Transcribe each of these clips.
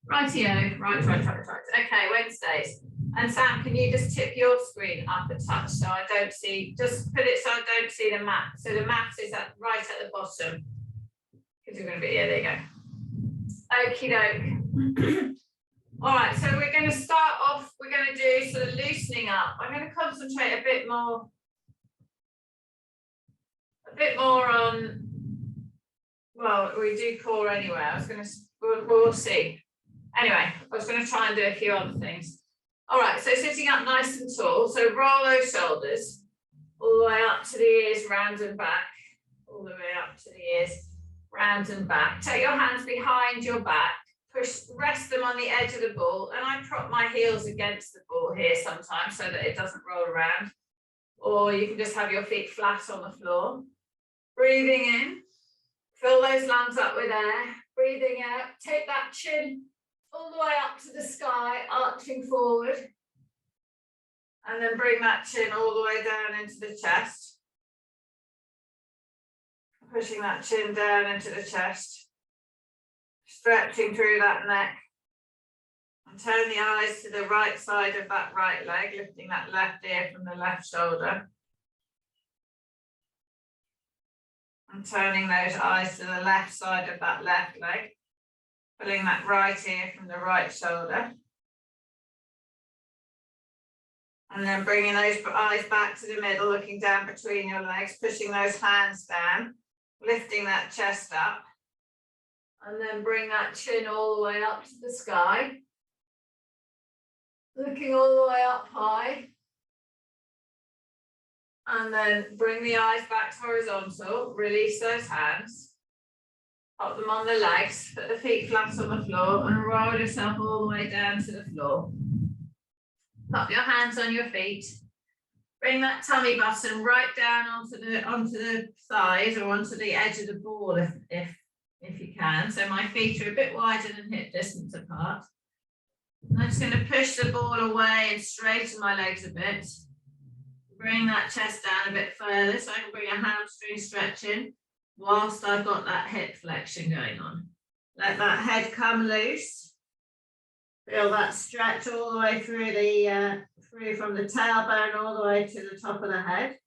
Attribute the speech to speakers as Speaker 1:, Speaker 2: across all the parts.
Speaker 1: Rightio, right. Okay, Wednesdays. And Sam, can you just tip your screen up a touch so I don't see, just put it so I don't see the map. So the map is right at the bottom. Because you're going to be, yeah, there you go. Okie doke. All right, so we're going to start off, we're going to do sort of loosening up. I'm going to concentrate a bit more on, well, we do core anyway. I was going to, we'll see. Anyway, I was going to try and do a few other things. All right, so sitting up nice and tall. So roll those shoulders all the way up to the ears, round and back. All the way up to the ears, round and back. Take your hands behind your back. Rest them on the edge of the ball. And I prop my heels against the ball here sometimes so that it doesn't roll around. Or you can just have your feet flat on the floor. Breathing in. Fill those lungs up with air. Breathing out. Take that chin all the way up to the sky, arching forward. And then bring that chin all the way down into the chest. Pushing that chin down into the chest. Stretching through that neck. And turn the eyes to the right side of that right leg, lifting that left ear from the left shoulder. And turning those eyes to the left side of that left leg. Pulling that right ear from the right shoulder. And then bringing those eyes back to the middle, looking down between your legs, pushing those hands down, lifting that chest up. And then bring that chin all the way up to the sky. Looking all the way up high. And then bring the eyes back horizontal, release those hands. Pop them on the legs, put the feet flat on the floor and roll yourself all the way down to the floor. Pop your hands on your feet. Bring that tummy button right down onto the thighs or onto the edge of the ball if you can. So my feet are a bit wider than hip distance apart. I'm just going to push the ball away and straighten my legs a bit. Bring that chest down a bit further so I can bring a hamstring stretch in whilst I've got that hip flexion going on. Let that head come loose. Feel that stretch all the way through from the tailbone all the way to the top of the head.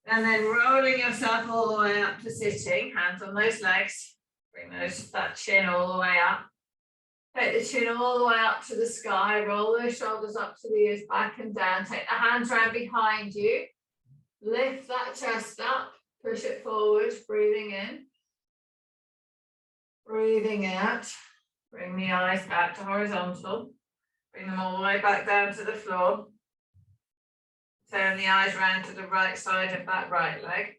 Speaker 1: And then rolling yourself all the way up to sitting, hands on those legs. Bring that chin all the way up. Take the chin all the way up to the sky. Roll those shoulders up to the ears, back and down. Take the hands around behind you. Lift that chest up. Push it forward, breathing in. Breathing out. Bring the eyes back to horizontal. Bring them all the way back down to the floor. Turn the eyes round to the right side of that right leg.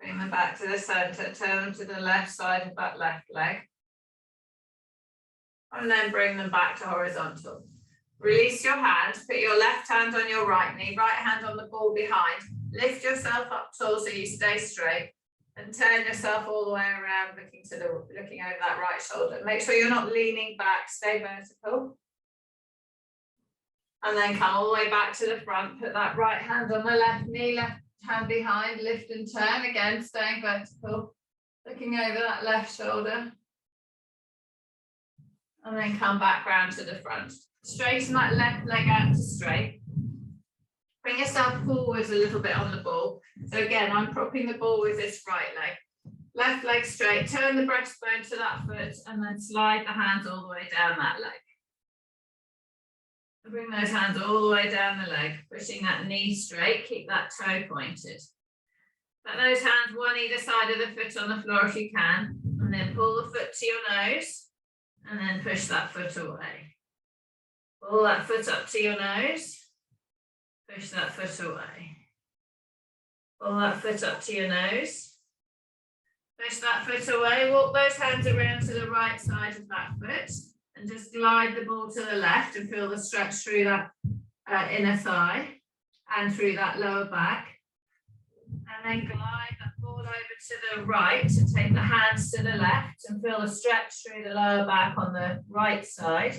Speaker 1: Bring them back to the center. Turn them to the left side of that left leg. And then bring them back to horizontal. Release your hands, put your left hand on your right knee, right hand on the ball behind. Lift yourself up tall so you stay straight and turn yourself all the way around looking over that right shoulder. Make sure you're not leaning back, stay vertical. And then come all the way back to the front, put that right hand on the left knee, left hand behind, lift and turn, again staying vertical, looking over that left shoulder. And then come back round to the front. Straighten that left leg out to straight. Bring yourself forwards a little bit on the ball. So again, I'm propping the ball with this right leg. Left leg straight, turn the breastbone to that foot and then slide the hands all the way down that leg. And bring those hands all the way down the leg, pushing that knee straight, keep that toe pointed. Put those hands one either side of the foot on the floor if you can, and then pull the foot to your nose and then push that foot away. Pull that foot up to your nose, push that foot away. Pull that foot up to your nose, push that foot away. Walk those hands around to the right side of that foot and just glide the ball to the left and feel the stretch through that inner thigh and through that lower back. And then glide that ball over to the right and take the hands to the left and feel the stretch through the lower back on the right side.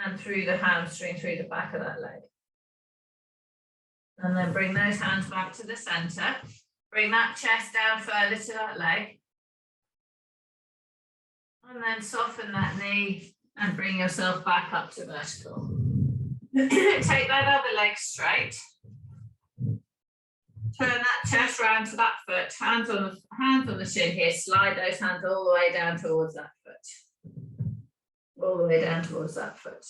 Speaker 1: And through the hamstring, through the back of that leg. And then bring those hands back to the center. Bring that chest down further to that leg. And then soften that knee and bring yourself back up to vertical. Take that other leg straight. Turn that chest round to that foot. Hands on the shin here. Slide those hands all the way down towards that foot. All the way down towards that foot.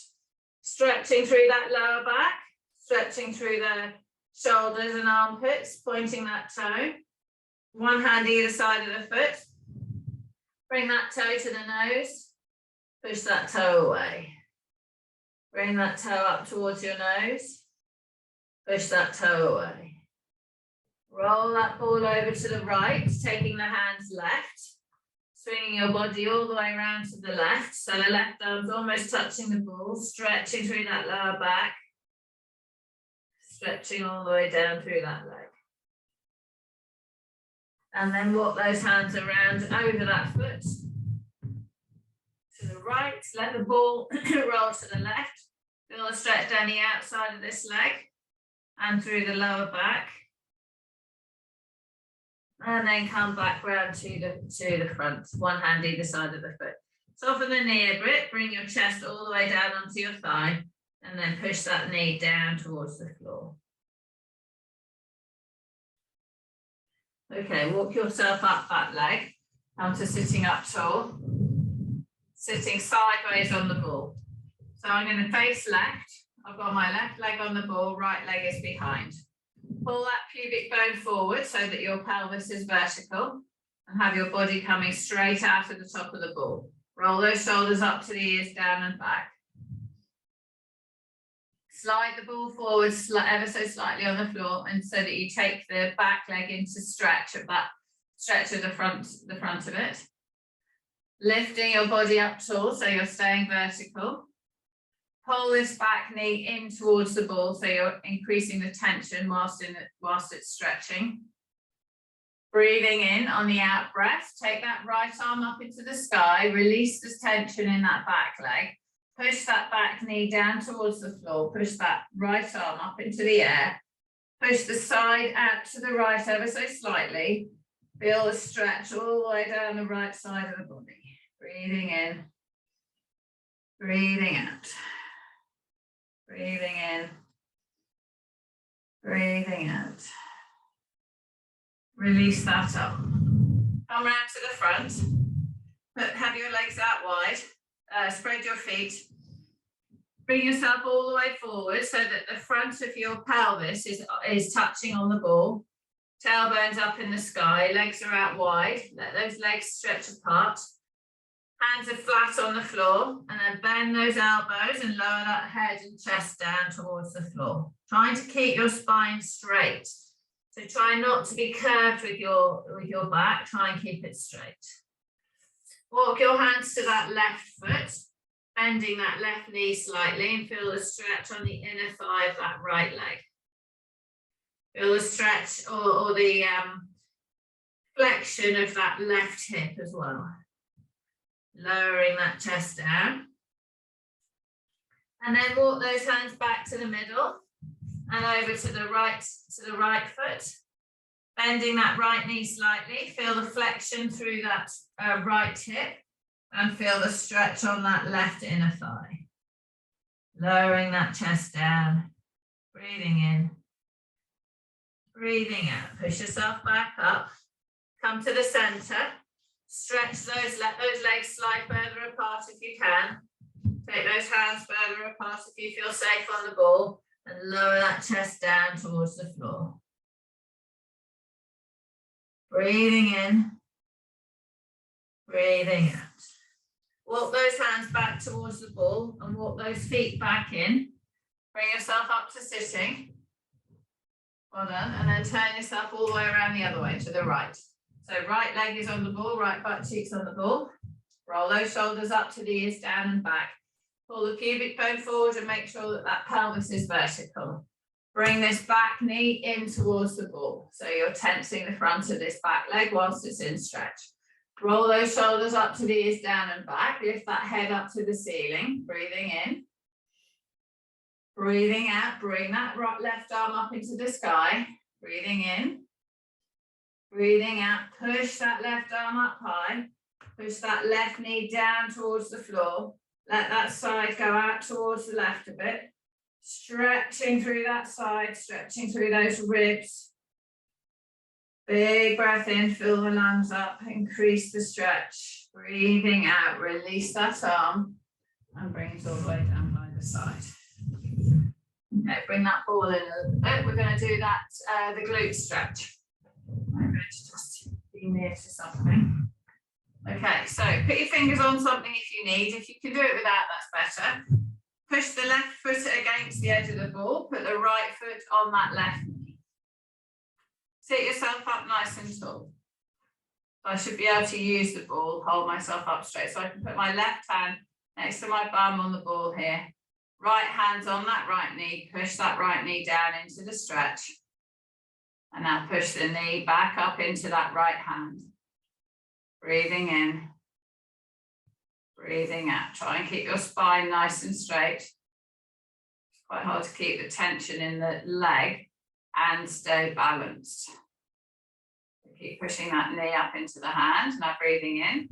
Speaker 1: Stretching through that lower back. Stretching through the shoulders and armpits. Pointing that toe. One hand either side of the foot. Bring that toe to the nose. Push that toe away. Bring that toe up towards your nose. Push that toe away. Roll that ball over to the right, taking the hands left. Swinging your body all the way around to the left. So the left arm's almost touching the ball, stretching through that lower back. Stretching all the way down through that leg. And then walk those hands around over that foot. To the right, let the ball roll to the left. Feel the stretch down the outside of this leg and through the lower back. And then come back round to the front, one hand either side of the foot. Soften the knee a bit, bring your chest all the way down onto your thigh, and then push that knee down towards the floor. Okay, walk yourself up that leg, come to sitting up tall, sitting sideways on the ball. So I'm going to face left. I've got my left leg on the ball, right leg is behind. Pull that pubic bone forward so that your pelvis is vertical and have your body coming straight out of the top of the ball. Roll those shoulders up to the ears, down and back. Slide the ball forward ever so slightly on the floor, and so that you take the back leg into stretch of the front of it. Lifting your body up tall so you're staying vertical. Pull this back knee in towards the ball so you're increasing the tension whilst it's stretching. Breathing in on the out breath, take that right arm up into the sky, release the tension in that back leg, push that back knee down towards the floor, push that right arm up into the air, push the side out to the right ever so slightly, feel the stretch all the way down the right side of the body. Breathing in, breathing out. Breathing in, breathing out. Release that up. Come round to the front. Have your legs out wide. Spread your feet. Bring yourself all the way forward so that the front of your pelvis is touching on the ball. Tailbones up in the sky. Legs are out wide. Let those legs stretch apart. Hands are flat on the floor, and then bend those elbows and lower that head and chest down towards the floor. Trying to keep your spine straight. So try not to be curved with your back, try and keep it straight. Walk your hands to that left foot, bending that left knee slightly, and feel the stretch on the inner thigh of that right leg. Feel the stretch or the flexion of that left hip as well. Lowering that chest down. And then walk those hands back to the middle and over to the right foot. Bending that right knee slightly. Feel the flexion through that right hip and feel the stretch on that left inner thigh. Lowering that chest down. Breathing in. Breathing out. Push yourself back up. Come to the center. Stretch let those legs slide further apart if you can. Take those hands further apart if you feel safe on the ball, and lower that chest down towards the floor. Breathing in, breathing out. Walk those hands back towards the ball and walk those feet back in. Bring yourself up to sitting. Well done. And then turn yourself all the way around the other way to the right. So right leg is on the ball, right butt cheek's on the ball. Roll those shoulders up to the ears, down and back. Pull the pubic bone forward and make sure that that pelvis is vertical. Bring this back knee in towards the ball. So you're tensing the front of this back leg whilst it's in stretch. Roll those shoulders up to the ears, down and back. Lift that head up to the ceiling. Breathing in. Breathing out. Bring that left arm up into the sky. Breathing in. Breathing out, push that left arm up high. Push that left knee down towards the floor. Let that side go out towards the left a bit. Stretching through that side, stretching through those ribs. Big breath in, fill the lungs up, increase the stretch. Breathing out, release that arm and bring it all the way down by the side. Okay, bring that ball in a little bit. We're going to do that, the glute stretch. I'm going to just be near to something. Okay, so put your fingers on something if you need. If you can do it without, that's better. Push the left foot against the edge of the ball. Put the right foot on that left knee. Sit yourself up nice and tall. I should be able to use the ball, hold myself up straight. So I can put my left hand next to my bum on the ball here. Right hand's on that right knee. Push that right knee down into the stretch. And now push the knee back up into that right hand. Breathing in. Breathing out. Try and keep your spine nice and straight. It's quite hard to keep the tension in the leg and stay balanced. Keep pushing that knee up into the hand. Now breathing in.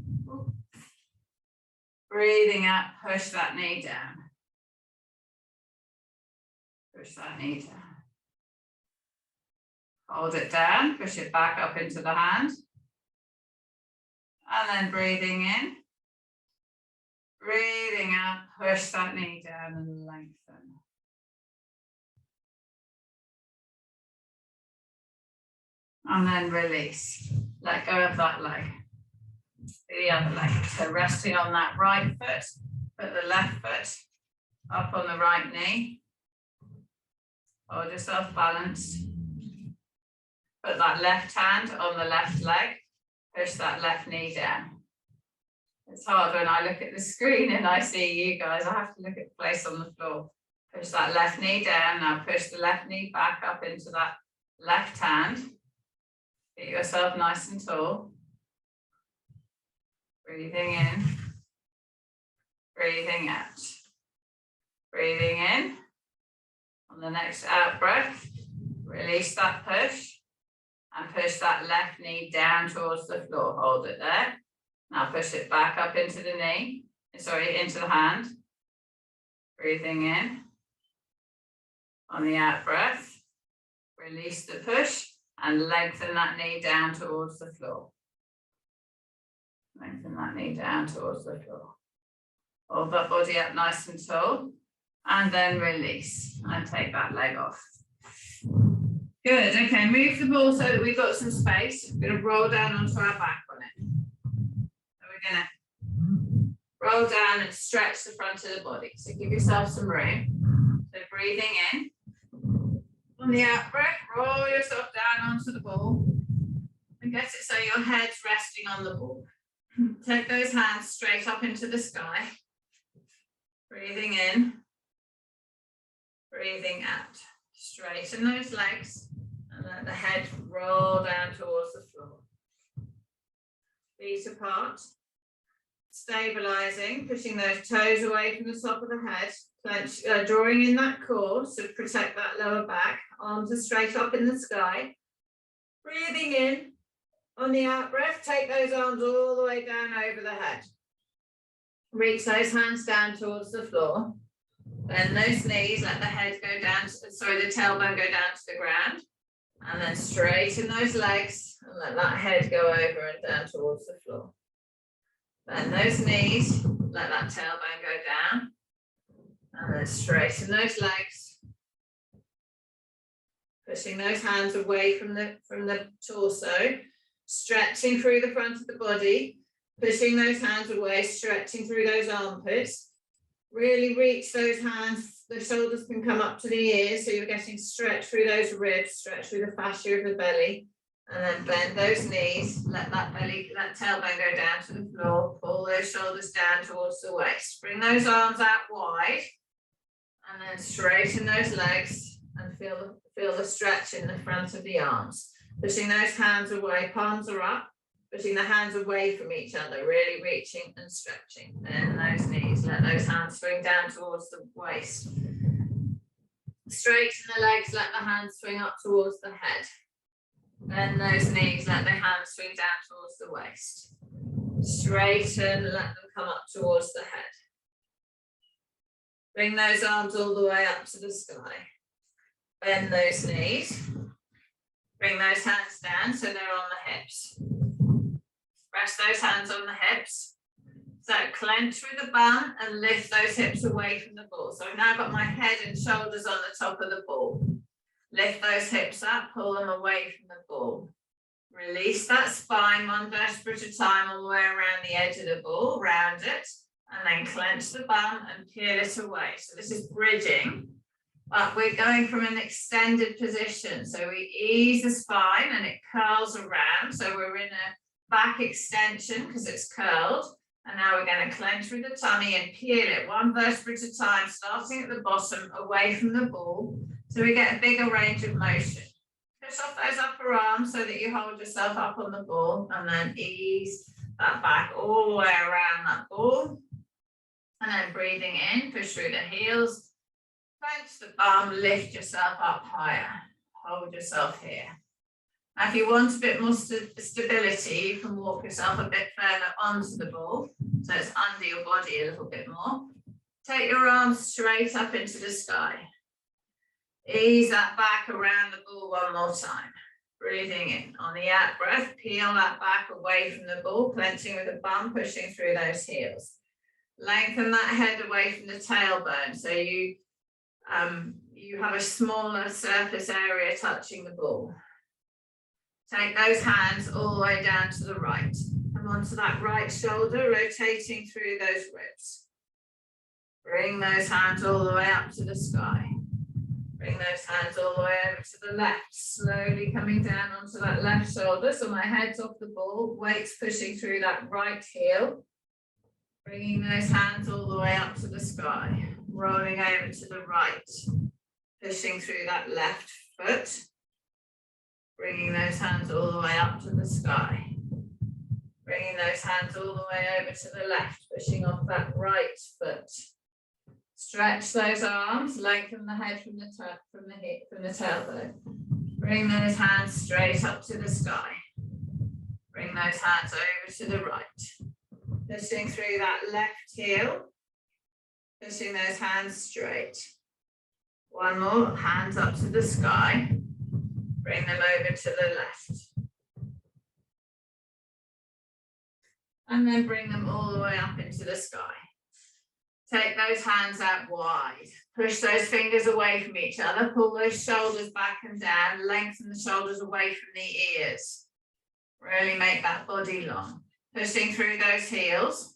Speaker 1: Breathing out, push that knee down. Push that knee down. Hold it down, push it back up into the hand. And then breathing in. Breathing out, push that knee down and lengthen. And then release. Let go of that leg. The other leg. So resting on that right foot, put the left foot up on the right knee. Hold yourself balanced. Put that left hand on the left leg. Push that left knee down. It's hard when I look at the screen and I see you guys. I have to look at the place on the floor. Push that left knee down. Now push the left knee back up into that left hand. Get yourself nice and tall. Breathing in. Breathing out. Breathing in. On the next out breath, release that push. And push that left knee down towards the floor. Hold it there. Now push it back up into the knee. Sorry, into the hand. Breathing in. On the out breath, release the push and lengthen that knee down towards the floor. Lengthen that knee down towards the floor. Hold that body up nice and tall. And then release and take that leg off. Good, okay, move the ball so that we've got some space. We're going to roll down onto our back on it. So we're going to roll down and stretch the front of the body. So give yourself some room. So breathing in. On the out breath, roll yourself down onto the ball. And get it so your head's resting on the ball. Take those hands straight up into the sky. Breathing in. Breathing out. Straighten those legs. And let the head roll down towards the floor. Feet apart. Stabilizing, pushing those toes away from the top of the head. Clench, drawing in that core to protect that lower back. Arms are straight up in the sky. Breathing in. On the out breath, take those arms all the way down over the head. Reach those hands down towards the floor. Bend those knees, let the head go down, the tailbone go down to the ground. And then straighten those legs and let that head go over and down towards the floor. Bend those knees, let that tailbone go down. And then straighten those legs. Pushing those hands away from the torso. Stretching through the front of the body. Pushing those hands away, stretching through those armpits. Really reach those hands, the shoulders can come up to the ears, so you're getting stretch through those ribs, stretch through the fascia of the belly, and then bend those knees, let that tailbone go down to the floor, pull those shoulders down towards the waist. Bring those arms out wide, and then straighten those legs, and feel the stretch in the front of the arms. Pushing those hands away, palms are up. Pushing the hands away from each other, really reaching and stretching. Bend those knees, let those hands swing down towards the waist. Straighten the legs, let the hands swing up towards the head. Bend those knees, let the hands swing down towards the waist. Straighten, let them come up towards the head. Bring those arms all the way up to the sky. Bend those knees. Bring those hands down so they're on the hips. Rest those hands on the hips. So clench with the bum and lift those hips away from the ball. So I've now got my head and shoulders on the top of the ball. Lift those hips up, pull them away from the ball. Release that spine, one vertebra at a time, all the way around the edge of the ball, round it, and then clench the bum and peel it away. So this is bridging, but we're going from an extended position. So we ease the spine and it curls around. So we're in a back extension because it's curled. And now we're going to clench with the tummy and peel it one vertebra at a time, starting at the bottom, away from the ball. So we get a bigger range of motion. Push off those upper arms so that you hold yourself up on the ball, and then ease that back all the way around that ball. And then breathing in, push through the heels, clench the bum, lift yourself up higher. Hold yourself here. Now, if you want a bit more stability, you can walk yourself a bit further onto the ball, so it's under your body a little bit more. Take your arms straight up into the sky. Ease that back around the ball one more time. Breathing in. On the out breath, peel that back away from the ball, clenching with the bum, pushing through those heels. Lengthen that head away from the tailbone, so you have a smaller surface area touching the ball. Take those hands all the way down to the right. Come onto that right shoulder, rotating through those ribs. Bring those hands all the way up to the sky. Bring those hands all the way over to the left, slowly coming down onto that left shoulder. So my head's off the ball, weight's pushing through that right heel. Bringing those hands all the way up to the sky, rolling over to the right, pushing through that left foot. Bringing those hands all the way up to the sky. Bringing those hands all the way over to the left, pushing off that right foot. Stretch those arms, lengthen the head from the tailbone. Bring those hands straight up to the sky. Bring those hands over to the right. Pushing through that left heel. Pushing those hands straight. One more, hands up to the sky. Bring them over to the left. And then bring them all the way up into the sky. Take those hands out wide. Push those fingers away from each other. Pull those shoulders back and down. Lengthen the shoulders away from the ears. Really make that body long. Pushing through those heels.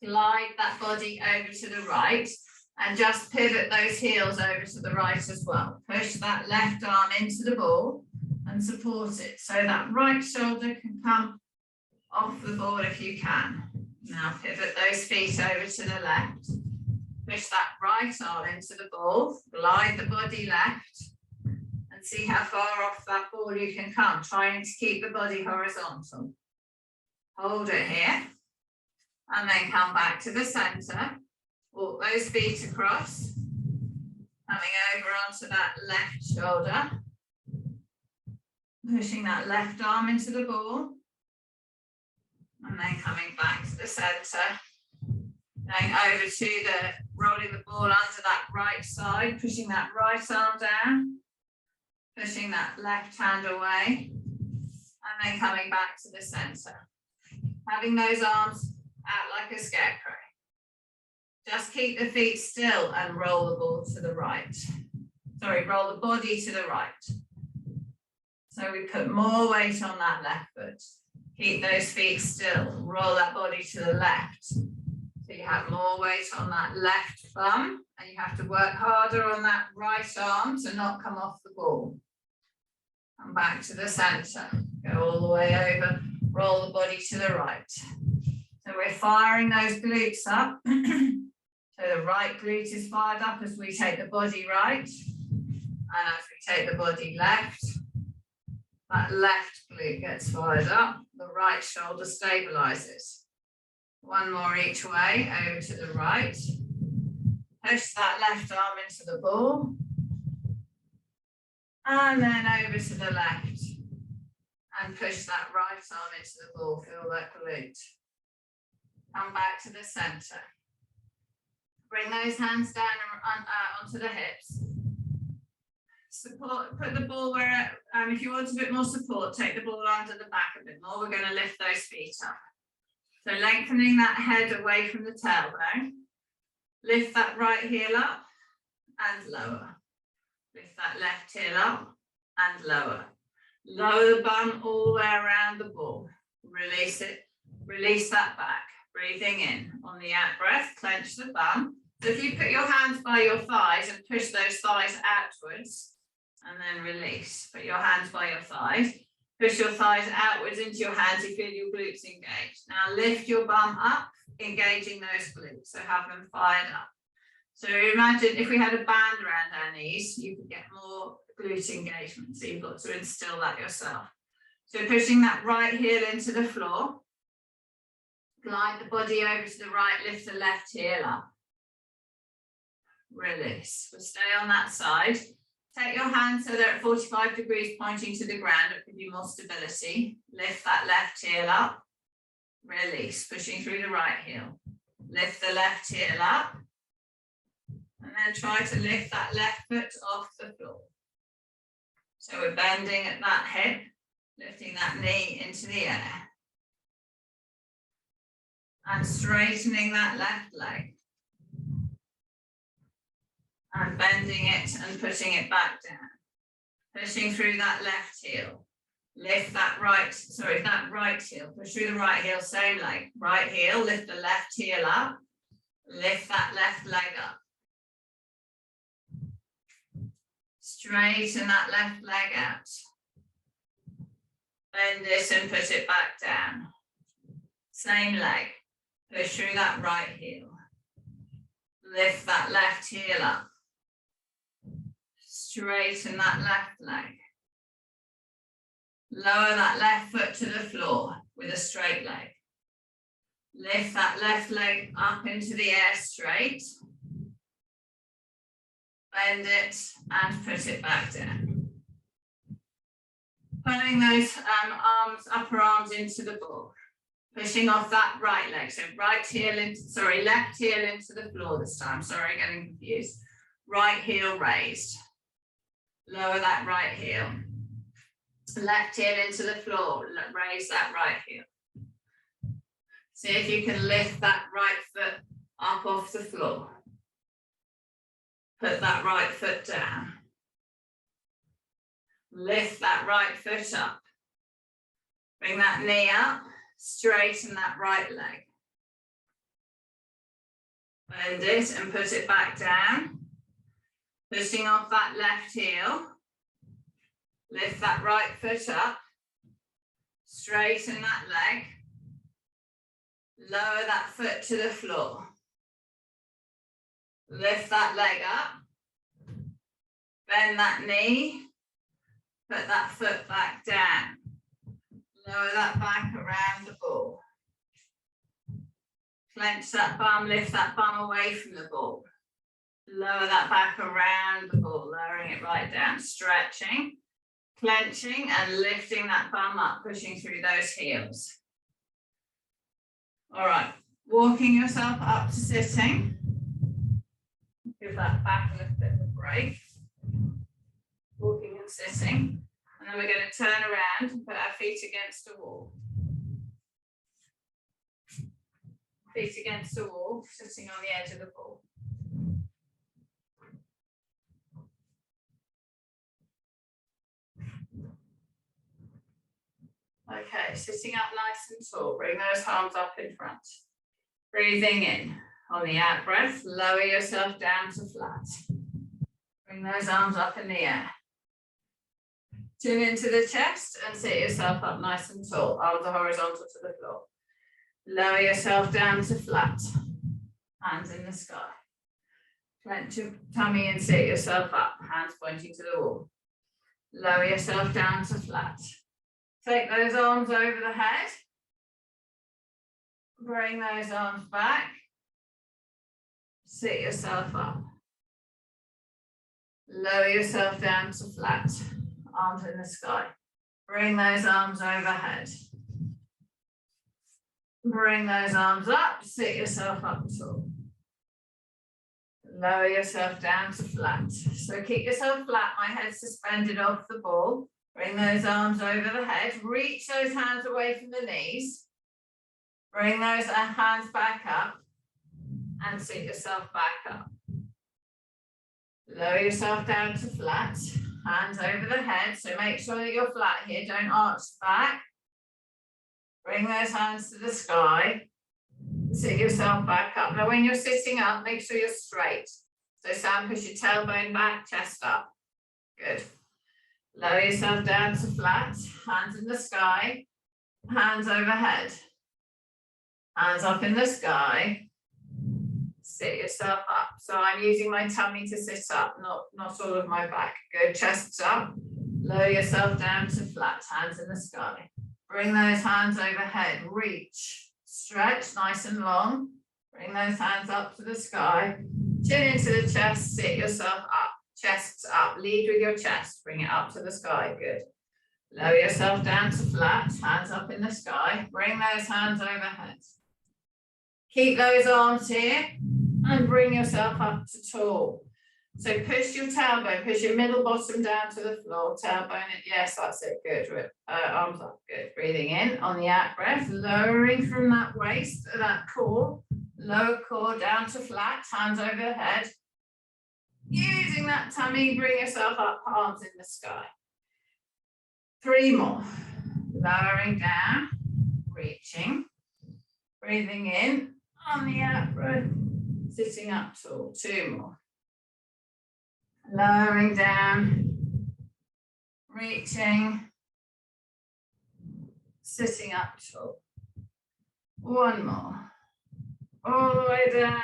Speaker 1: Glide that body over to the right. And just pivot those heels over to the right as well. Push that left arm into the ball and support it. So that right shoulder can come off the ball if you can. Now pivot those feet over to the left. Push that right arm into the ball. Glide the body left. And see how far off that ball you can come. Trying to keep the body horizontal. Hold it here. And then come back to the center. Walk those feet across, coming over onto that left shoulder, pushing that left arm into the ball, and then coming back to the center, going over to the, rolling the ball under that right side, pushing that right arm down, pushing that left hand away, and then coming back to the center. Having those arms out like a scarecrow. Just keep the feet still and roll the ball to the right. Sorry, roll the body to the right. So we put more weight on that left foot. Keep those feet still. Roll that body to the left. So you have more weight on that left thumb, and you have to work harder on that right arm to not come off the ball. Come back to the center. Go all the way over. Roll the body to the right. So we're firing those glutes up. So the right glute is fired up as we take the body right, and as we take the body left, that left glute gets fired up, the right shoulder stabilizes. One more each way, over to the right. Push that left arm into the ball, and then over to the left. And push that right arm into the ball, feel that glute. Come back to the center. Bring those hands down onto the hips. Support, put the ball where, if you want a bit more support, take the ball under the back a bit more. We're going to lift those feet up. So lengthening that head away from the tailbone. Lift that right heel up and lower. Lift that left heel up and lower. Lower the bum all the way around the ball. Release it. Release that back. Breathing in. On the out breath, clench the bum. So if you put your hands by your thighs and push those thighs outwards, and then release. Put your hands by your thighs. Push your thighs outwards into your hands. You feel your glutes engaged. Now lift your bum up, engaging those glutes. So have them fired up. So imagine if we had a band around our knees, you could get more glute engagement. So you've got to instill that yourself. So pushing that right heel into the floor. Glide the body over to the right, lift the left heel up. Release. We'll stay on that side. Take your hands so they're at 45 degrees pointing to the ground. It gives you more stability. Lift that left heel up. Release. Pushing through the right heel. Lift the left heel up. And then try to lift that left foot off the floor. So we're bending at that hip, lifting that knee into the air. And straightening that left leg. And bending it and putting it back down. Pushing through that left heel. Lift that right heel. Push through the right heel, same leg. Right heel, lift the left heel up. Lift that left leg up. Straighten that left leg out. Bend this and put it back down. Same leg. Push through that right heel. Lift that left heel up. Straighten that left leg. Lower that left foot to the floor with a straight leg. Lift that left leg up into the air straight. Bend it and put it back down. Pulling those upper arms into the ball. Pushing off that right leg. So left heel into the floor this time. Sorry, getting confused. Right heel raised. Lower that right heel. Left heel into the floor. Raise that right heel. See if you can lift that right foot up off the floor. Put that right foot down. Lift that right foot up. Bring that knee up. Straighten that right leg. Bend it and put it back down. Pushing off that left heel. Lift that right foot up. Straighten that leg. Lower that foot to the floor. Lift that leg up. Bend that knee. Put that foot back down. Lower that back around the ball. Clench that bum, lift that bum away from the ball. Lower that back around the ball, lowering it right down, stretching, clenching and lifting that bum up, pushing through those heels. All right, walking yourself up to sitting. Give that back a little bit of a break. Walking and sitting. And then we're going to turn around and put our feet against a wall. Feet against a wall, sitting on the edge of the ball. Okay, sitting up nice and tall. Bring those arms up in front. Breathing in. On the out breath, lower yourself down to flat. Bring those arms up in the air. Chin into the chest and sit yourself up nice and tall. Arms are horizontal to the floor. Lower yourself down to flat. Hands in the sky. Clench your tummy and sit yourself up. Hands pointing to the wall. Lower yourself down to flat. Take those arms over the head. Bring those arms back. Sit yourself up. Lower yourself down to flat. Arms in the sky. Bring those arms overhead. Bring those arms up, sit yourself up tall. Lower yourself down to flat. So keep yourself flat, my head suspended off the ball. Bring those arms over the head. Reach those hands away from the knees. Bring those hands back up and sit yourself back up. Lower yourself down to flat. Hands over the head. So make sure that you're flat here. Don't arch back. Bring those hands to the sky. Sit yourself back up. Now when you're sitting up, make sure you're straight. So Sam, push your tailbone back, chest up. Good. Lower yourself down to flat. Hands in the sky. Hands overhead. Hands up in the sky. Sit yourself up. So I'm using my tummy to sit up, not all of my back. Good. Chest up. Lower yourself down to flat. Hands in the sky. Bring those hands overhead. Reach. Stretch nice and long. Bring those hands up to the sky. Chin into the chest. Sit yourself up. Chest up. Lead with your chest. Bring it up to the sky. Good. Lower yourself down to flat. Hands up in the sky. Bring those hands overhead. Keep those arms here and bring yourself up to tall. So push your tailbone, push your middle bottom down to the floor, tailbone, yes, that's it, good, arms up, good. Breathing in on the out breath, lowering from that waist, that core, lower core down to flat, hands overhead. Using that tummy, bring yourself up, palms in the sky. 3 more, lowering down, reaching, breathing in on the out breath, sitting up tall, 2 more. Lowering down, reaching, sitting up tall. 1 more. All the way down.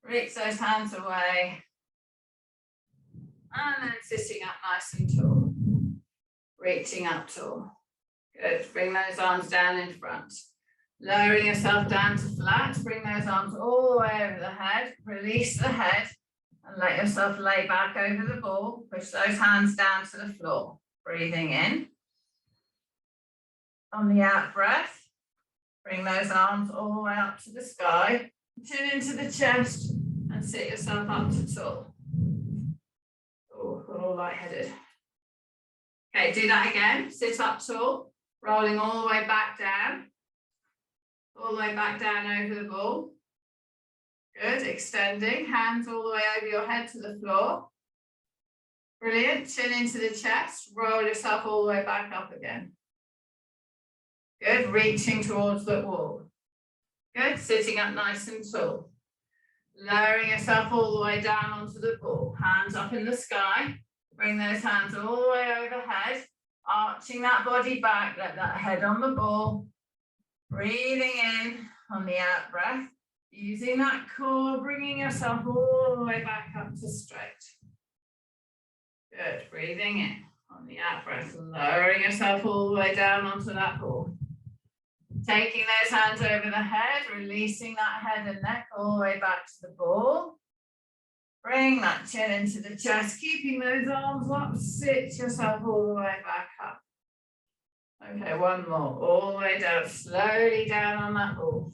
Speaker 1: Reach those hands away. And then sitting up nice and tall. Reaching up tall. Good. Bring those arms down in front. Lowering yourself down to flat. Bring those arms all the way over the head. Release the head. And let yourself lay back over the ball. Push those hands down to the floor. Breathing in. On the out breath, bring those arms all the way up to the sky. Chin into the chest and sit yourself up to tall. Oh, we're all lightheaded. Okay, do that again. Sit up tall, rolling all the way back down. All the way back down over the ball. Good, extending, hands all the way over your head to the floor. Brilliant, chin into the chest, roll yourself all the way back up again. Good, reaching towards the wall. Good, sitting up nice and tall. Lowering yourself all the way down onto the ball. Hands up in the sky, bring those hands all the way overhead, arching that body back, let that head on the ball. Breathing in on the out breath. Using that core, bringing yourself all the way back up to straight. Good, breathing in on the out breath, lowering yourself all the way down onto that ball. Taking those hands over the head, releasing that head and neck all the way back to the ball. Bring that chin into the chest, keeping those arms up, sit yourself all the way back up. Okay, 1 more, all the way down, slowly down on that ball.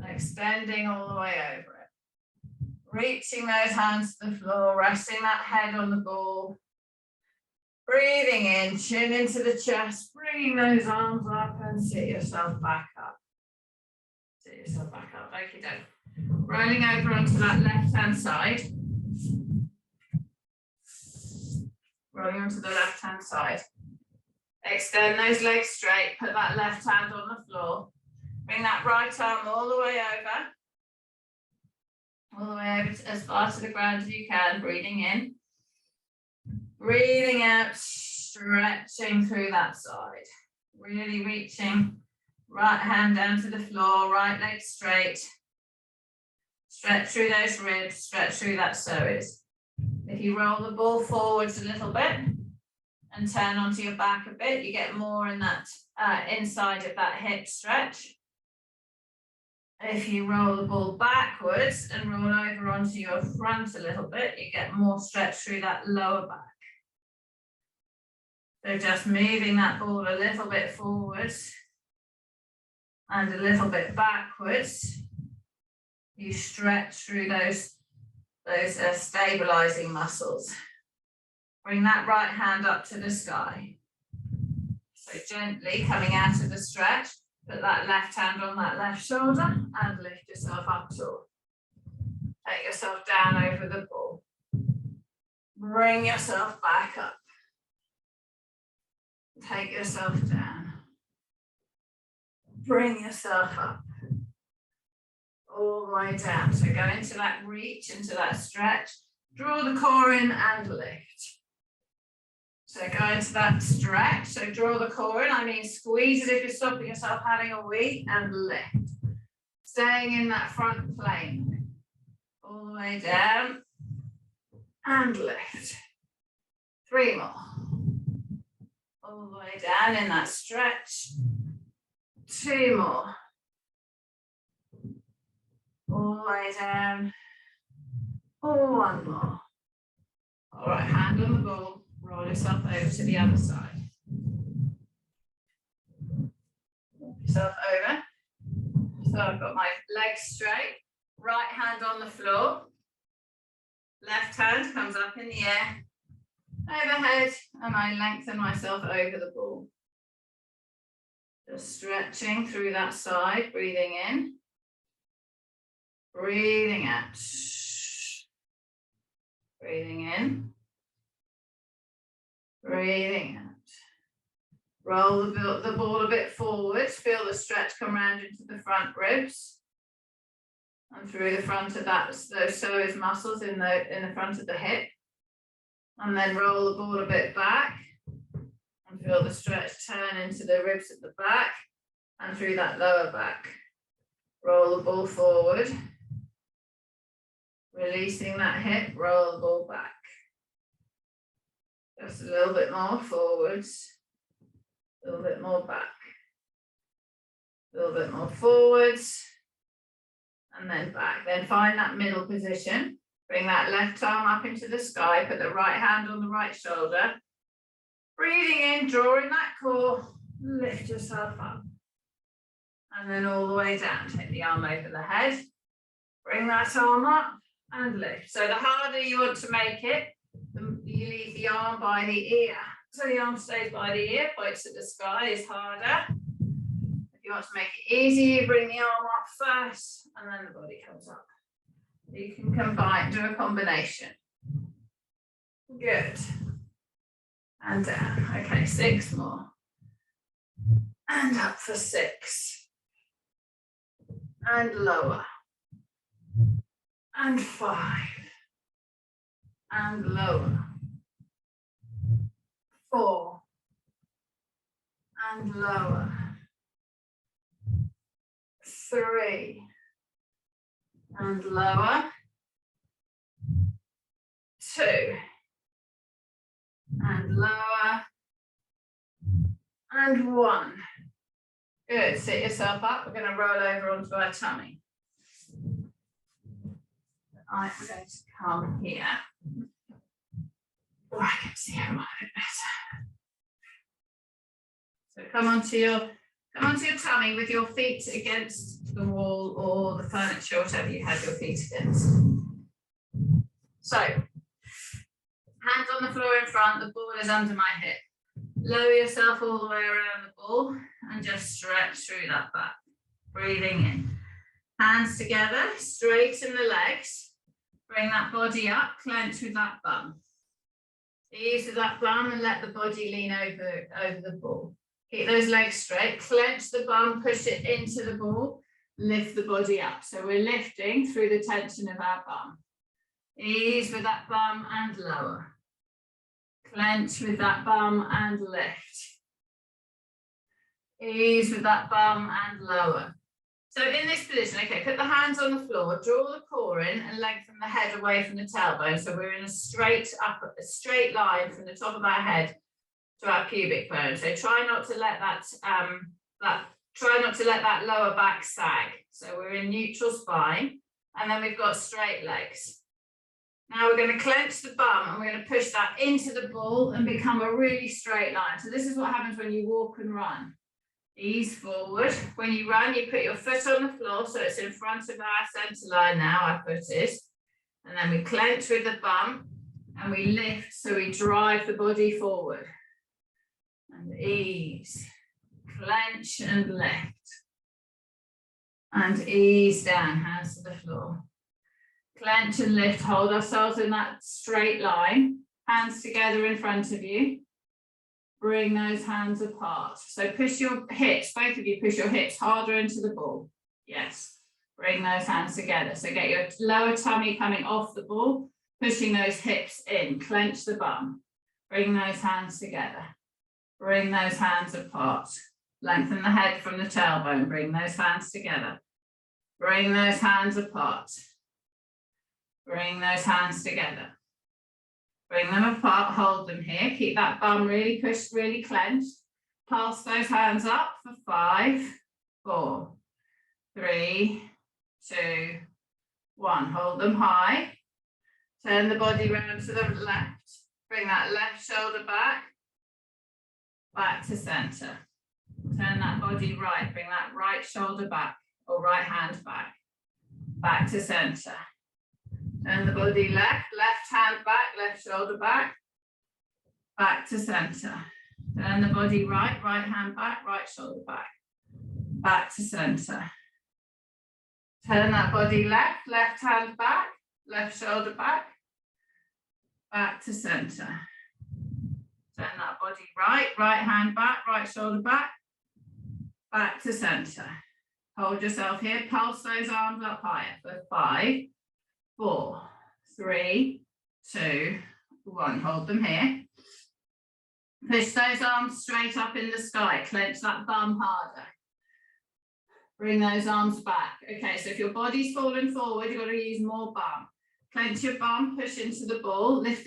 Speaker 1: Extending all the way over it. Reaching those hands to the floor, resting that head on the ball. Breathing in, chin into the chest, bringing those arms up and sit yourself back up. Sit yourself back up, okie doke. Rolling over onto that left-hand side. Rolling onto the left-hand side. Extend those legs straight, put that left hand on the floor. Bring that right arm all the way over as far to the ground as you can, breathing in. Breathing out, stretching through that side. Really reaching, right hand down to the floor, right leg straight. Stretch through those ribs, stretch through that psoas. If you roll the ball forwards a little bit and turn onto your back a bit, you get more in that inside of that hip stretch. If you roll the ball backwards and roll over onto your front a little bit, you get more stretch through that lower back. So just moving that ball a little bit forwards and a little bit backwards. You stretch through those stabilizing muscles. Bring that right hand up to the sky. So gently coming out of the stretch, put that left hand on that left shoulder and lift yourself up tall. Take yourself down over the ball. Bring yourself back up. Take yourself down. Bring yourself up. All the way down. So go into that reach, into that stretch. Draw the core in and lift. So go into that stretch. So draw the core in. I mean squeeze it if you're stopping yourself having a wee and lift. Staying in that front plane. All the way down and lift. 3 more. All the way down in that stretch. 2 more. All the way down. 1 more. All right, hand on the ball. Roll yourself over to the other side. Roll yourself over. So I've got my legs straight. Right hand on the floor. Left hand comes up in the air. Overhead, and I lengthen myself over the ball. Just stretching through that side, breathing in. Breathing out. Breathing in. Breathing out. Roll the ball a bit forwards. Feel the stretch come round into the front ribs. And through the front of that, those psoas muscles in the front of the hip. And then roll the ball a bit back. And feel the stretch turn into the ribs at the back. And through that lower back. Roll the ball forward. Releasing that hip, roll the ball back. Just a little bit more forwards. A little bit more back. A little bit more forwards. And then back. Then find that middle position. Bring that left arm up into the sky. Put the right hand on the right shoulder. Breathing in, drawing that core. Lift yourself up. And then all the way down. Take the arm over the head. Bring that arm up and lift. So the harder you want to make it, you leave the arm by the ear. So the arm stays by the ear, points at the sky is harder. If you want to make it easy, you bring the arm up first and then the body comes up. You can combine, do a combination. Good. And down. Okay, 6 more. And up for 6. And lower. And 5. And lower. 4. And lower. 3. And lower. 2. And lower. And 1. Good. Sit yourself up. We're going to roll over onto our tummy. I'm going to come here. Oh, I can see her a bit better. So come onto your tummy with your feet against the wall or the furniture, whatever you have your feet against. So, hands on the floor in front, the ball is under my hip. Lower yourself all the way around the ball and just stretch through that back. Breathing in. Hands together, straighten the legs. Bring that body up, clench with that bum. Ease with that bum and let the body lean over the ball. Keep those legs straight, clench the bum, push it into the ball, lift the body up. So we're lifting through the tension of our bum. Ease with that bum and lower. Clench with that bum and lift. Ease with that bum and lower. So in this position, okay, put the hands on the floor, draw the core in and lengthen the head away from the tailbone. So we're in a straight line from the top of our head to our pubic bone. So try not to let that lower back sag. So we're in neutral spine, and then we've got straight legs. Now we're going to clench the bum and we're going to push that into the ball and become a really straight line. So this is what happens when you walk and run. Ease forward. When you run, you put your foot on the floor, so it's in front of our centre line now, I put it. And then we clench with the bum and we lift, so we drive the body forward. And ease. Clench and lift. And ease down, hands to the floor. Clench and lift, hold ourselves in that straight line. Hands together in front of you. Bring those hands apart. So push your hips, both of you push your hips harder into the ball. Yes. Bring those hands together. So get your lower tummy coming off the ball, pushing those hips in. Clench the bum. Bring those hands together. Bring those hands apart. Lengthen the head from the tailbone. Bring those hands together. Bring those hands apart. Bring those hands together. Bring them apart, hold them here. Keep that bum really pushed, really clenched. Pulse those hands up for 5, 4, 3, 2, 1. Hold them high. Turn the body round to the left. Bring that left shoulder back. Back to centre. Turn that body right. Bring that right shoulder back or right hand back. Back to centre. Turn the body left, left hand back, left shoulder back, back to centre. Turn the body right, right hand back, right shoulder back, back to centre. Turn that body left, left hand back, left shoulder back, back to centre. Turn that body right, right hand back, right shoulder back, back to centre. Hold yourself here, pulse those arms up higher for 5, 4, 3, 2, 1. Hold them here. Push those arms straight up in the sky. Clench that bum harder. Bring those arms back. Okay, so if your body's fallen forward, you've got to use more bum. Clench your bum, push into the ball. Lift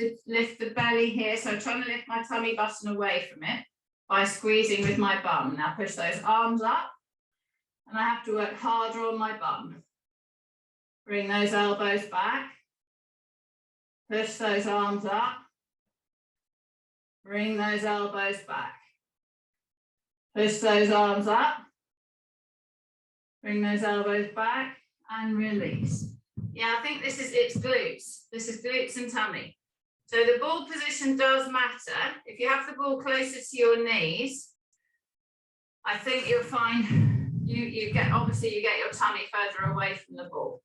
Speaker 1: the belly here. So I'm trying to lift my tummy button away from it by squeezing with my bum. Now push those arms up. And I have to work harder on my bum. Bring those elbows back. Push those arms up. Bring those elbows back. Push those arms up. Bring those elbows back and release. Yeah, I think it's glutes. This is glutes and tummy. So the ball position does matter. If you have the ball closer to your knees, I think you'll find you get your tummy further away from the ball.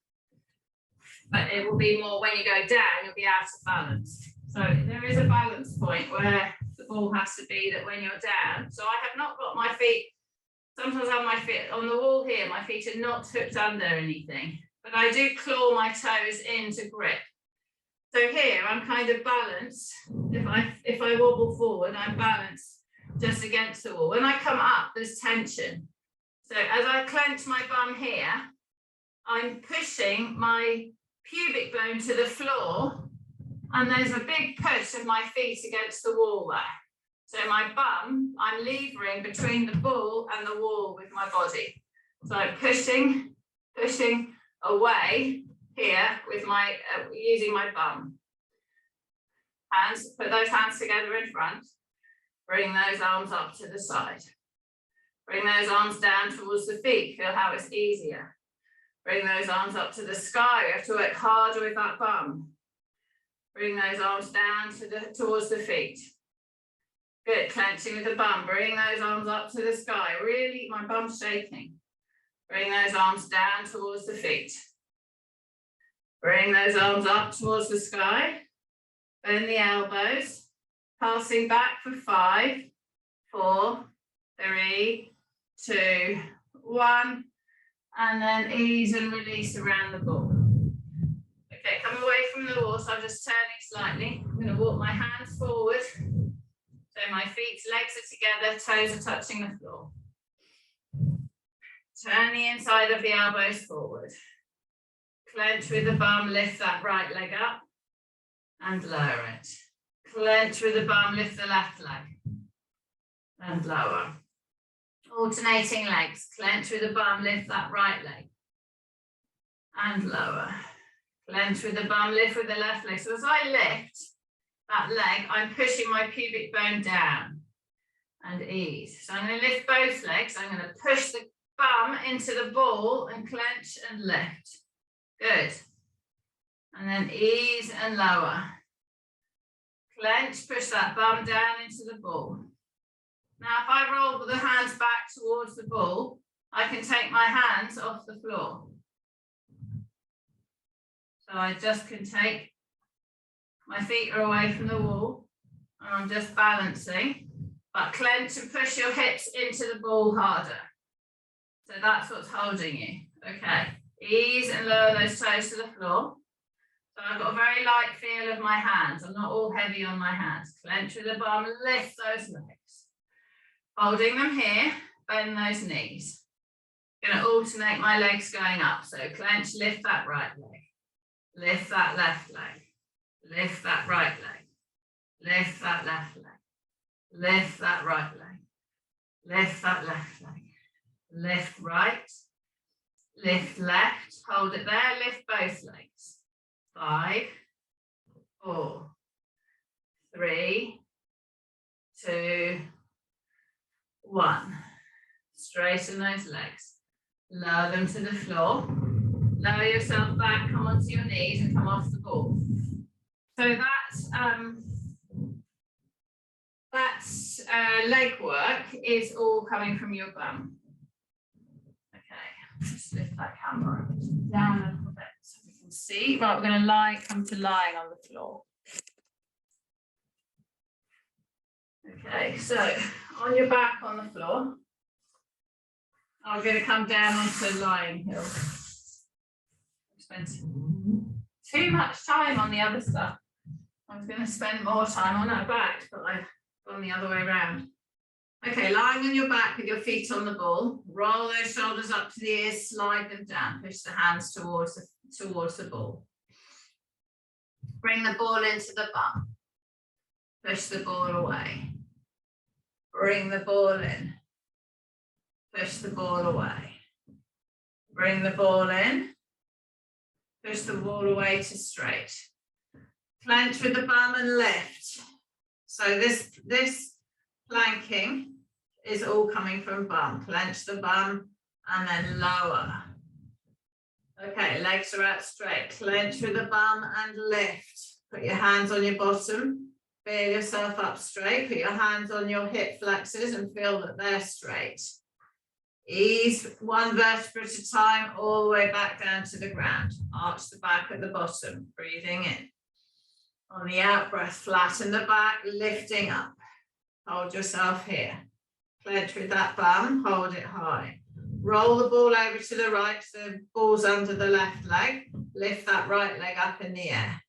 Speaker 1: But it will be more when you go down, you'll be out of balance. So there is a balance point where the ball has to be that when you're down. So I have not got my feet, sometimes I have my feet on the wall here, my feet are not hooked under anything, but I do claw my toes in to grip. So here I'm kind of balanced. If I wobble forward, I'm balanced just against the wall. When I come up, there's tension. So as I clench my bum here, I'm pushing my pubic bone to the floor, and there's a big push of my feet against the wall there. So my bum, I'm levering between the ball and the wall with my body. So I'm pushing away here with my, using my bum. Hands, put those hands together in front. Bring those arms up to the side. Bring those arms down towards the feet. Feel how it's easier. Bring those arms up to the sky. We have to work harder with that bum. Bring those arms down towards the feet. Good, clenching with the bum. Bring those arms up to the sky. Really, my bum's shaking. Bring those arms down towards the feet. Bring those arms up towards the sky. Bend the elbows. Passing back for 5, 4, 3, 2, 1. And then ease and release around the ball. Okay, come away from the wall, so I'm just turning slightly. I'm going to walk my hands forward. So my feet, legs are together, toes are touching the floor. Turn the inside of the elbows forward. Clench with the bum, lift that right leg up and lower it. Clench with the bum, lift the left leg and lower. Alternating legs. Clench with the bum, lift that right leg and lower. Clench with the bum, lift with the left leg. So as I lift that leg, I'm pushing my pubic bone down and ease. So I'm going to lift both legs. I'm going to push the bum into the ball and clench and lift. Good. And then ease and lower. Clench, push that bum down into the ball. Now, if I roll the hands back towards the ball, I can take my hands off the floor. So I just can take, my feet are away from the wall, and I'm just balancing, but clench and push your hips into the ball harder. So that's what's holding you. Okay, ease and lower those toes to the floor. So I've got a very light feel of my hands. I'm not all heavy on my hands. Clench with the bum, lift those legs. Holding them here, bend those knees. I'm going to alternate my legs going up. So clench, lift that right leg. Lift that left leg. Lift that right leg. Lift that left leg. Lift that right leg. Lift that left leg. Lift right. Lift left. Hold it there. Lift both legs. 5, 4, 3, 2, 1. Straighten those legs. Lower them to the floor. Lower yourself back, come onto your knees and come off the ball. So that's leg work is all coming from your bum. Okay, just lift that camera down a little bit so we can see. Right, we're going to come to lying on the floor. Okay, so on your back on the floor, I'm going to come down onto lying hill. Spent too much time on the other stuff. I was going to spend more time on that back, but I've gone the other way around. Okay, lying on your back with your feet on the ball, roll those shoulders up to the ears, slide them down, push the hands towards the ball. Bring the ball into the bum, push the ball away. Bring the ball in, push the ball away. Bring the ball in, push the ball away to straight. Clench with the bum and lift. So this planking is all coming from bum. Clench the bum and then lower. Okay, legs are out straight. Clench with the bum and lift. Put your hands on your bottom. Feel yourself up straight. Put your hands on your hip flexors and feel that they're straight. Ease one vertebra at a time all the way back down to the ground. Arch the back at the bottom, breathing in. On the out breath, flatten the back, lifting up. Hold yourself here. Clench with that bum, hold it high. Roll the ball over to the right, so the ball's under the left leg. Lift that right leg up in the air.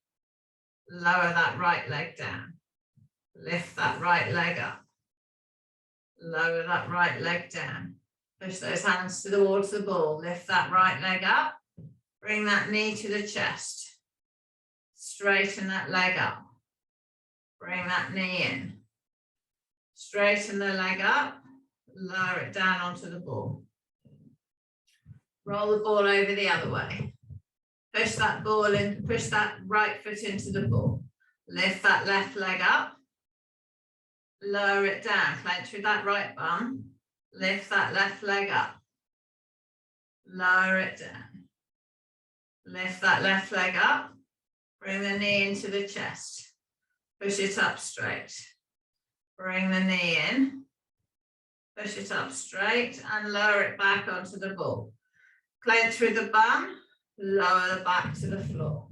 Speaker 1: Lower that right leg down. Lift that right leg up. Lower that right leg down. Push those hands towards the ball. Lift that right leg up. Bring that knee to the chest. Straighten that leg up. Bring that knee in. Straighten the leg up. Lower it down onto the ball. Roll the ball over the other way. Push that ball in. Push that right foot into the ball. Lift that left leg up. Lower it down. Clench with that right bum. Lift that left leg up. Lower it down. Lift that left leg up. Bring the knee into the chest. Push it up straight. Bring the knee in. Push it up straight and lower it back onto the ball. Clench with the bum. Lower the back to the floor.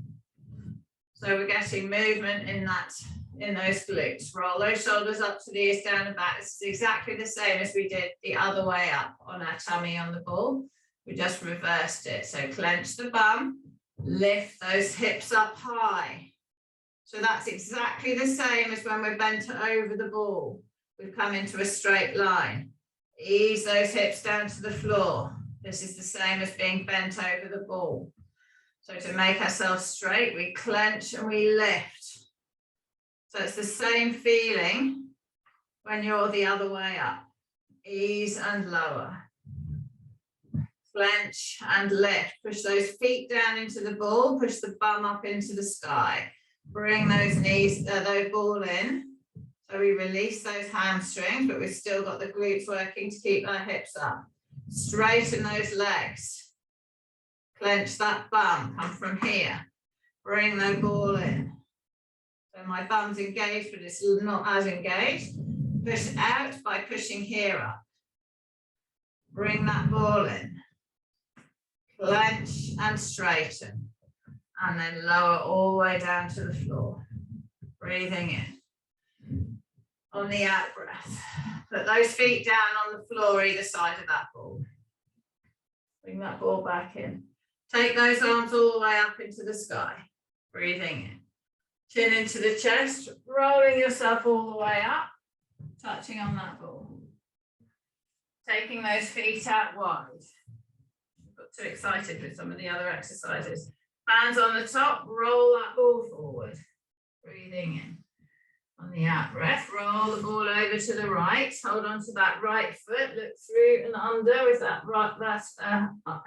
Speaker 1: So we're getting movement in those glutes. Roll those shoulders up to the ears, down and back. This is exactly the same as we did the other way up on our tummy on the ball. We just reversed it. So clench the bum, lift those hips up high. So that's exactly the same as when we're bent over the ball. We've come into a straight line. Ease those hips down to the floor. This is the same as being bent over the ball. So to make ourselves straight, we clench and we lift. So it's the same feeling when you're the other way up. Ease and lower. clench and lift. Push those feet down into the ball, push the bum up into the sky. Bring those knees, those ball in. So we release those hamstrings, but we've still got the glutes working to keep our hips up. Straighten those legs. Clench that bum, come from here. Bring the ball in. So my bum's engaged, but it's not as engaged. Push out by pushing here up. Bring that ball in. Clench and straighten. And then lower all the way down to the floor. Breathing in. On the out breath. Put those feet down on the floor either side of that ball. Bring that ball back in. Take those arms all the way up into the sky. Breathing in. Chin into the chest, rolling yourself all the way up, touching on that ball. Taking those feet out wide. Got too excited with some of the other exercises. Hands on the top, roll that ball forward. Breathing in. On the out breath, roll the ball over to the right. Hold on to that right foot. Look through and under with that right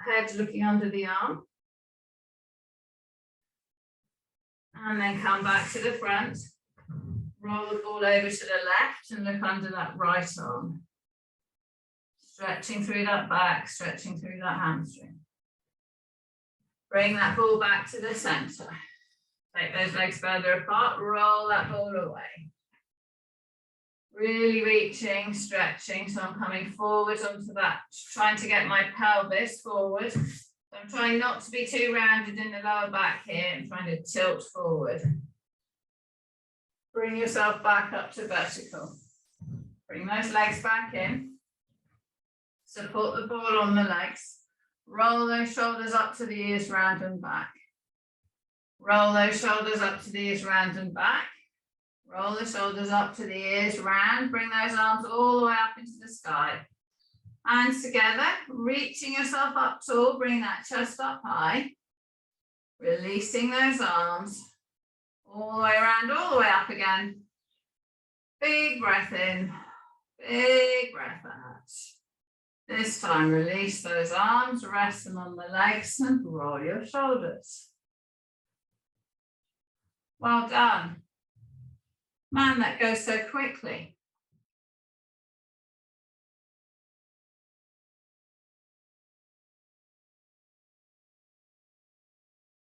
Speaker 1: head looking under the arm. And then come back to the front. Roll the ball over to the left and look under that right arm. Stretching through that back, stretching through that hamstring. Bring that ball back to the center. Take those legs further apart, roll that ball away. Really reaching, stretching, so I'm coming forward onto that, trying to get my pelvis forward. So I'm trying not to be too rounded in the lower back here. I'm trying to tilt forward. Bring yourself back up to vertical. Bring those legs back in. Support the ball on the legs. Roll those shoulders up to the ears, round and back. Roll those shoulders up to the ears, round and back. Roll the shoulders up to the ears, round. Bring those arms all the way up into the sky. Hands together, reaching yourself up tall, bring that chest up high. Releasing those arms all the way around, all the way up again. Big breath in, big breath out. This time, release those arms, rest them on the legs and roll your shoulders. Well done. Man, that goes so quickly.